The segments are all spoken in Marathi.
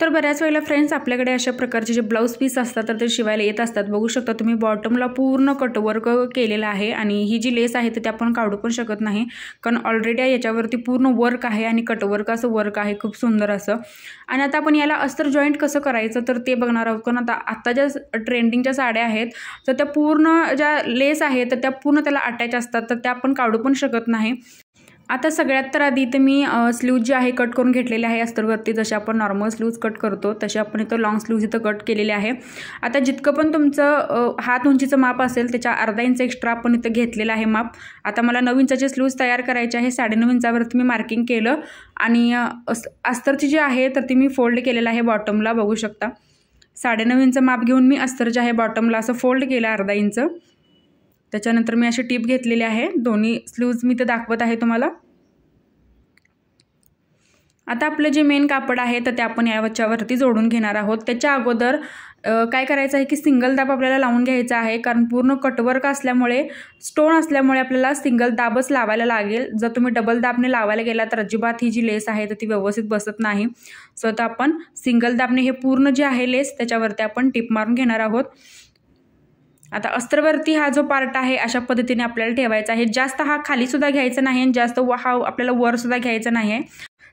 तर बऱ्याच वेळेला फ्रेंड्स आपल्याकडे अशा प्रकारचे जे ब्लाऊज पीस असतात तर ते शिवायला येत असतात। बघू शकता तुम्ही बॉटमला पूर्ण कटवर्क केलेलं आहे आणि ही जी लेस आहे तर ते आपण काढू पण शकत नाही, कारण ऑलरेडी याच्यावरती पूर्ण वर्क आहे आणि कटवर्क असं वर्क आहे खूप सुंदर असं। आणि आता आपण याला अस्तर जॉईंट कसं करायचं तर ते बघणार आहोत, कारण आता ज्या ट्रेंडिंगच्या साड्या आहेत तर त्या पूर्ण ज्या लेस आहे तर त्या पूर्ण त्याला अटॅच असतात, तर त्या आपण काढू पण शकत नाही। आता सगळ्यात तर आधी इथे मी स्लीव्ज जे आहे कट करून घेतलेले आहे अस्तरवरती, जसे आपण नॉर्मल स्लीव्ज कट करतो तसे आपण इथं लॉंग स्लीव्ज इथं कट केलेले आहे। आता जितकं पण तुमचं हात उंचीचं माप असेल त्याच्या अर्धा इंच एक्स्ट्रा आपण इथं घेतलेलं आहे माप। आता मला 9 इंचाचे स्लीव्ज तयार करायचे आहे। 9.5 इंचावरती मी मार्किंग केलं आणि अस्तरची जी आहे तर ती मी फोल्ड केलेलं आहे बॉटमला, बघू शकता 9.5 इंच माप घेऊन मी अस्तर जे आहे बॉटमला असं फोल्ड केलं अर्धा इंच। त्याच्यानंतर मी अशी टिप घेतलेली आहे, दोन्ही स्लीव्ज मी ते दाखवत आहे तुम्हाला। आता आपलं जे मेन कापड आहे तर ते आपण याच्यावरती जोडून घेणार आहोत। त्याच्या अगोदर काय करायचं आहे की सिंगल दाब आपल्याला लावून घ्यायचा आहे, कारण पूर्ण कटवर्क असल्यामुळे स्टोन असल्यामुळे आपल्याला सिंगल दाबच लावायला लागेल। जर तुम्ही डबल दाबने लावायला गेला तर अजिबात ही जी लेस आहे तर ती व्यवस्थित बसत नाही। सो आता आपण सिंगल दाबने हे पूर्ण जे आहे लेस त्याच्यावरती आपण टिप मारून घेणार आहोत। आता अस्तरवरती हा जो पार्ट आहे अशा पद्धतीने आपल्याला ठेवायचा आहे। जास्त हा खाली सुद्धा घ्यायचा नाही आणि जास्त हा आपल्याला वर सुद्धा घ्यायचा नाही आहे।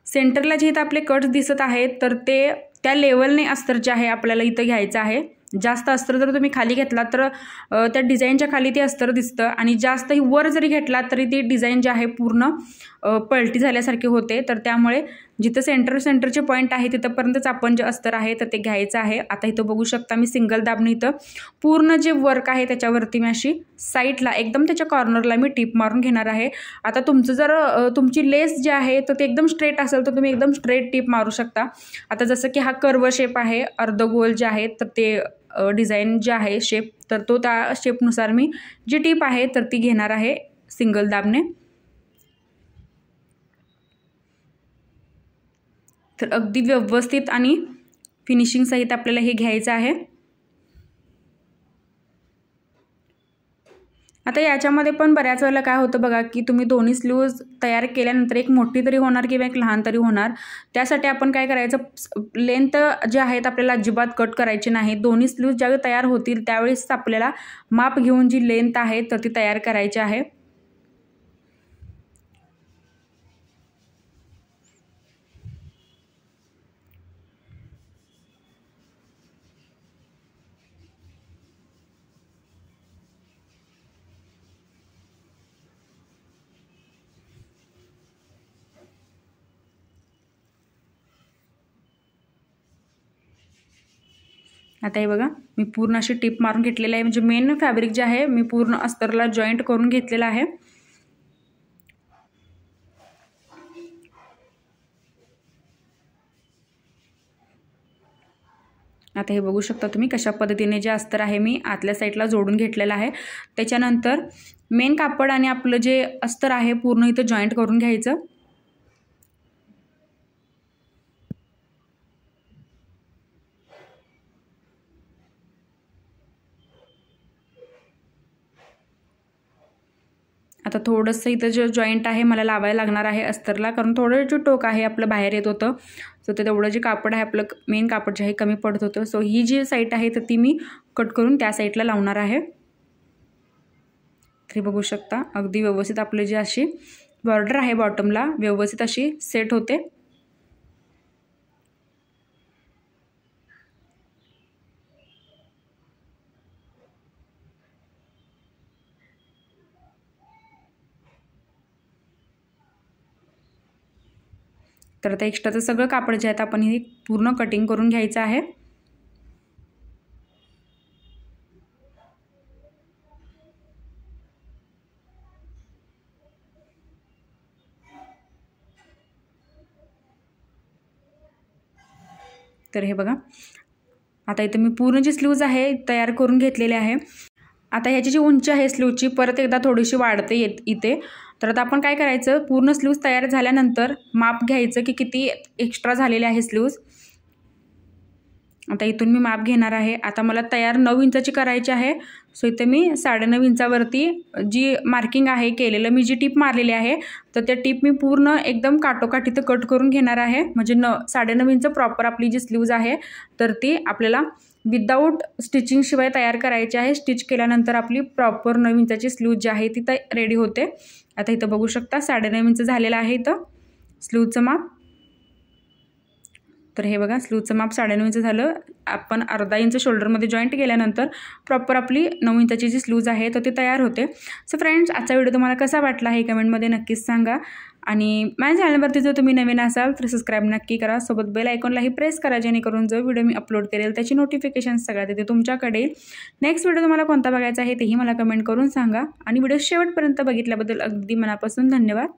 सेंटरला जे इथं आपले कट्स दिसत आहेत तर ते त्या लेवलने अस्तर जे आहे आपल्याला इथं घ्यायचं आहे। जास्त अस्तर जर तुम्ही खाली घेतला तर त्या डिझाईनच्या खाली ते अस्तर दिसतं आणि जास्तही वर जरी घेतला तरी ती डिझाईन जी आहे पूर्ण पलटी झाल्यासारखे होते। तर त्यामुळे जिथं सेंटरचे पॉईंट आहे तिथंपर्यंतच आपण जे अस्तर आहे तर ते घ्यायचं आहे। आता इथं बघू शकता मी सिंगल दाबने इथं पूर्ण जे वर्क आहे त्याच्यावरती मी अशी साईडला एकदम त्याच्या कॉर्नरला मी टिप मारून घेणार आहे। आता तुमचं जर तुमची लेस जी आहे तर ते एकदम स्ट्रेट असेल तर तुम्ही एकदम स्ट्रेट टिप मारू शकता। आता जसं की हा कर्व शेप आहे अर्धगोल जे आहे तर ते डिझाईन जे आहे शेप तर तो त्या शेपनुसार मी जी टिप आहे तर ती घेणार आहे सिंगल दाबने। तर अगदी व्यवस्थित आणि फिनिशिंग सहित आपल्याला हे घ्यायचं आहे। आता याच्यामध्ये पण बऱ्याच वेळेला काय होतं बघा की तुम्ही दोन्ही स्लीव्ज तयार केल्यानंतर एक मोठी तरी होणार किंवा एक लहान तरी होणार, त्यासाठी आपण काय करायचं लेंथ जे आहेत आपल्याला अजिबात कट करायची नाही। दोन्ही स्लीव्ज ज्यावेळी तयार होतील त्यावेळेस आपल्याला माप घेऊन जी लेंथ आहे तर ती तयार करायची आहे। आता हे बघा मी पूर्ण अशी टिप मारून घेतलेली आहे, म्हणजे मेन फॅब्रिक जे आहे मी पूर्ण अस्तरला जॉईंट करून घेतलेला आहे। आता हे बघू शकता तुम्ही कशा पद्धतीने जे अस्तर आहे मी आतल्या साईडला जोडून घेतलेलं आहे। त्याच्यानंतर मेन कापड आणि आपलं जे अस्तर आहे पूर्ण इथं जॉईंट करून घ्यायचं। आता थोडंसं इथं जे जॉईंट आहे मला लावायला लागणार आहे अस्तरला, कारण थोडं जे टोक आहे आपलं बाहेर येत होतं, सो ते तेवढं जे कापड आहे आपलं मेन कापड जे आहे कमी पडत होतं। सो ही जी साईड आहे तर ती मी कट करून त्या साईडला लावणार आहे। तरी बघू शकता अगदी व्यवस्थित आपले जे अशी बॉर्डर आहे बॉटमला व्यवस्थित अशी सेट होते। तर आता एक्स्ट्राचं सगळं कापड जे आहे आपण हे पूर्ण कटिंग करून घ्यायचं आहे। तर हे बघा आता इथे मी पूर्ण जी स्लीव्ज आहे तयार करून घेतलेले आहे। आता ह्याची जी उंची आहे स्लीवची परत एकदा थोडीशी वाढते इथे। तर आता आपण काय करायचं पूर्ण स्लीव्ज तयार झाल्यानंतर माप घ्यायचं की किती एक्स्ट्रा झालेले आहे स्लीव्ज। आता इथून मी माप घेणार आहे. आता मला तयार 9 इंचाची करायची आहे. सो इथे मी 9.5 इंचावरती जी मार्किंग आहे केलेलं, मी जी टीप मारलेली आहे तर त्या टीप मी पूर्ण एकदम काटोकाट इथं कट करून घेणार आहे. म्हणजे 9.5 इंच प्रॉपर आपली जी स्लीव्ज आहे तर ती आपल्याला विदाऊट स्टिचिंगशिवाय तयार करायची आहे. स्टिच केल्यानंतर आपली प्रॉपर 9 इंचाची स्लीव्ज जी आहे ती रेडी होते. आता इथं बघू शकता 9.5 इंच झालेलं आहे इथं स्लीवचं माप. तर हे बघा स्लीवचं माप 9.5 इंच झालं. आपण अर्धा इंच शोल्डरमध्ये जॉईंट केल्यानंतर प्रॉपर आपली 9 इंचाची जी स्लीव्ज आहे तर ती तयार होते. सो फ्रेंड्स, आजचा व्हिडिओ तुम्हाला कसा वाटला हे कमेंटमध्ये नक्कीच सांगा. आणि माझ्या चॅनलवरती जर तुम्ही नवीन असाल तर सबस्क्राईब नक्की करा. सोबत बेल आयकॉनलाही प्रेस करा, जेणेकरून जो व्हिडिओ मी अपलोड करेल त्याची नोटिफिकेशन सगळ्यात येते तुमच्याकडे. नेक्स्ट व्हिडिओ तुम्हाला कोणता बघायचा आहे तेही मला कमेंट करून सांगा. आणि व्हिडिओ शेवटपर्यंत बघितल्याबद्दल अगदी मनापासून धन्यवाद.